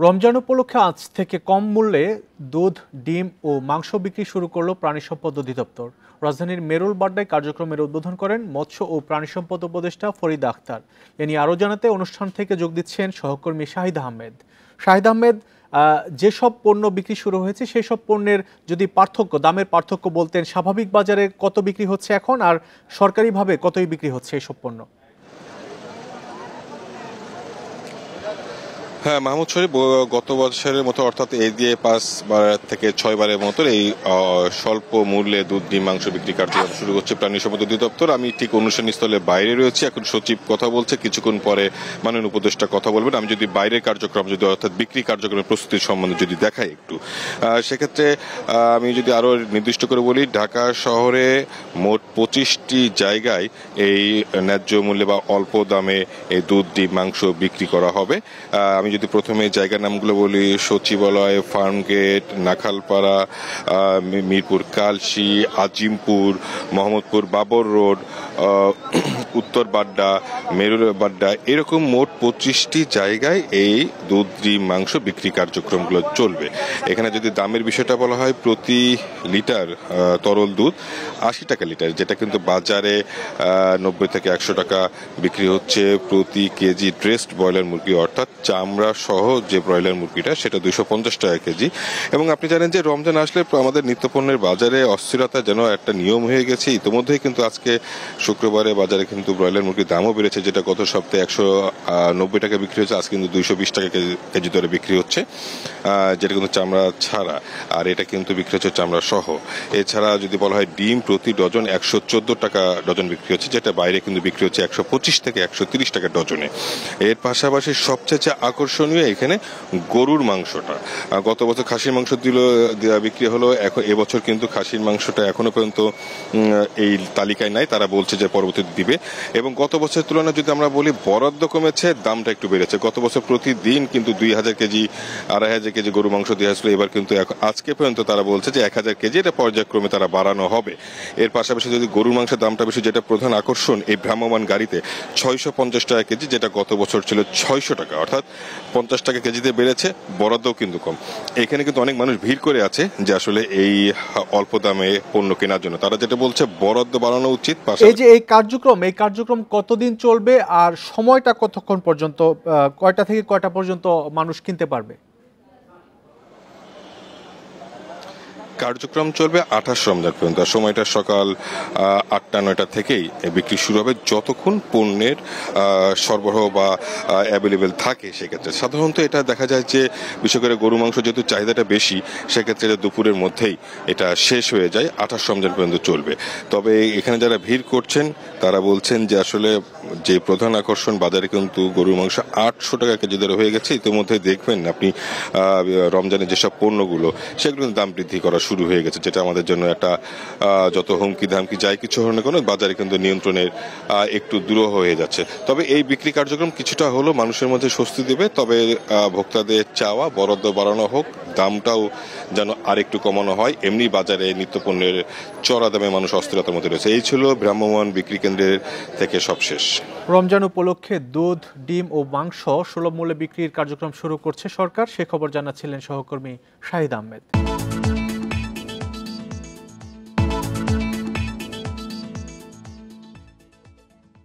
রমজান উপলক্ষে আজ থেকে কম মূল্যে দুধ, ডিম ও মাংস বিক্রি শুরু করল প্রাণী সম্পদ অধিদপ্তর। রাজধানীর মেরুল বাড্ডায় কার্যক্রমের উদ্বোধন করেন মৎস্য ও প্রাণী সম্পদ উপদেষ্টা ফরিদা আক্তার। এ নিয়ে আরও জানাতে অনুষ্ঠান থেকে যোগ দিচ্ছেন সহকর্মী শাহিদ আহমেদ। শাহিদ আহমেদ, যেসব পণ্য বিক্রি শুরু হয়েছে সেই সব পণ্যের যদি দামের পার্থক্য বলতেন, স্বাভাবিক বাজারে কত বিক্রি হচ্ছে এখন আর সরকারিভাবে কতই বিক্রি হচ্ছে এইসব পণ্য? হ্যাঁ, মাহমুদ শরীফ, গত বছরের মতো অর্থাৎ এই দিয়ে 5 বার থেকে 6 বারের মতো এই স্বল্প মূল্যে দুধ, ডিম, মাংস বিক্রি কার্যক্রম শুরু করছে প্রাণী সম্পদ অধিদপ্তর। আমি ঠিক অনুষ্ঠান স্থলে বাইরে রয়েছি, এখন সচিব কথা বলছে, কিছুক্ষণ পরে মাননীয় উপদেষ্টা কথা বলবেন। আমি যদি বাইরের কার্যক্রম অর্থাৎ বিক্রি কার্যক্রমের প্রস্তুতির সম্বন্ধে যদি দেখাই একটু, সেক্ষেত্রে আমি যদি আরো নির্দিষ্ট করে বলি, ঢাকা শহরে মোট 25টি জায়গায় এই ন্যায্য মূল্যে বা অল্প দামে এই দুধ, ডিম, মাংস বিক্রি করা হবে। আমি যদি প্রথমে জায়গার নামগুলো বলি, সচিবালয়, ফার্মগেট, নাখালপাড়া, মিরপুর কালশি, আজিমপুর, মোহাম্মদপুর বাবর রোড, উত্তর বাড্ডা, মেরুল বাড্ডা, এরকম মোট 25টি জায়গায় এই দুধ, ডিম, মাংস বিক্রি কার্যক্রমগুলো চলবে। এখানে যদি দামের বিষয়টা বলা হয়, প্রতি লিটার তরল দুধ 80 টাকা লিটার, যেটা কিন্তু বাজারে 90 থেকে 100 টাকা বিক্রি হচ্ছে। প্রতি কেজি ড্রেসড ব্রয়লার মুরগি অর্থাৎ চামড়া সহ যে ব্রয়লার মুরগিটা, সেটা 250 টাকা কেজি। এবং আপনি জানেন যে রমজান আসলে আমাদের নিত্যপণ্যের বাজারে অস্থিরতা যেন একটা নিয়ম হয়ে গেছে। ইতিমধ্যেই কিন্তু আজকে শুক্রবারে বাজারে কিন্তু ব্রয়লার মুরগির দামও বেড়েছে, যেটা গত সপ্তাহে 190 টাকা বিক্রি হচ্ছে, আজকে কিন্তু 220 টাকা কেজি দরে বিক্রি হচ্ছে, যেটা কিন্তু চামড়া ছাড়া, আর এটা কিন্তু বিক্রি হচ্ছে চামড়া সহ। এছাড়া যদি বলা হয়, ডিম প্রতি ডজন 114 টাকা ডজন বিক্রি হচ্ছে, যেটা বাইরে কিন্তু বিক্রি হচ্ছে 125 থেকে 130 টাকা ডজনে। এর পাশাপাশি সবচেয়ে আকর্ষণীয় এখানে গরুর মাংসটা। গত বছর খাসির মাংস বিক্রি হলো, এখন এবছর কিন্তু খাসির মাংসটা এখনো পর্যন্ত এই তালিকায় নাই, তারা বলছে যে পরবর্তীতে দিবে। এবং গত বছরের তুলনায় যদি আমরা বলি, বরাদ্দ কমেছে, দামটা একটু বেড়েছে। গত বছর প্রতিদিন কিন্তু 2000 কেজি, 2500 কেজি গরু মাংস দেওয়া হয়েছিল, এবার কিন্তু আজকে পর্যন্ত তারা বলছে যে 1000 কেজি, এটা পর্যায়ক্রমে তারা বাড়ানো হবে। এর পাশাপাশি যদি গরুর মাংসের দামটা বেশি, যেটা প্রধান আকর্ষণ, এই ভ্রাম্যমাণ গাড়িতে 650 টাকা কেজি, যেটা গত বছর ছিল 600 টাকা, অর্থাৎ 50 টাকা কেজিতে বেড়েছে, বরাদ্দও কিন্তু কম। এখানে কিন্তু অনেক মানুষ ভিড় করে আছে যে আসলে এই অল্প দামে পণ্য কেনার জন্য। তারা যেটা বলছে, বরাদ্দ বাড়ানো উচিত। এই যে এই কার্যক্রম কতদিন চলবে আর সময়টা কতক্ষণ পর্যন্ত, কয়টা থেকে কয়টা পর্যন্ত মানুষ কিনতে পারবে? কার্যক্রম চলবে 28 রমজান পর্যন্ত। সময়টা সকাল 8টা-9টা থেকেই বিক্রি শুরু হবে, যতক্ষণ পণ্যের সরবরাহ বা অ্যাভেলেবেল থাকে। সেক্ষেত্রে সাধারণত এটা দেখা যায় যে, বিশেষ করে গরু মাংস যেহেতু চাহিদাটা বেশি, সেক্ষেত্রে দুপুরের মধ্যেই এটা শেষ হয়ে যায়। 28 রমজান পর্যন্ত চলবে। তবে এখানে যারা ভিড় করছেন তারা বলছেন যে আসলে যে প্রধান আকর্ষণ, বাজারে কিন্তু গরুর মাংস 800 টাকা কেজি দরে হয়ে গেছে। ইতিমধ্যে দেখবেন আপনি রমজানের যেসব পণ্যগুলো, সেগুলো দাম বৃদ্ধি করা শুরু হয়ে গেছে, যেটা আমাদের জন্য একটা যত হুমকি ধামকি যাই কিছু হোক না কেন, বাজারে কিন্তু নিয়ন্ত্রণের একটু দূর হয়ে যাচ্ছে। তবে এই বিক্রি কার্যক্রম কিছুটা হলো মানুষের মধ্যে স্বস্তি দেবে। তবে ভোক্তাদের চাওয়া, বরাদ্দ বাড়ানো হোক, দামটাও যেন আরেকটু কমানো হয়। এমনি বাজারে নিত্যপণ্যের চড়া দামে মানুষ অস্থিরতার মধ্যে রয়েছে। এই ছিল ভ্রাম্যমাণ বিক্রি কেন্দ্রের থেকে সবশেষ। রমজান উপলক্ষে দুধ, ডিম ও মাংস সুলভ মূল্যে বিক্রির কার্যক্রম শুরু করছে সরকার, সে খবর জানাচ্ছিলেন সহকর্মী শাহিদ আহমেদ।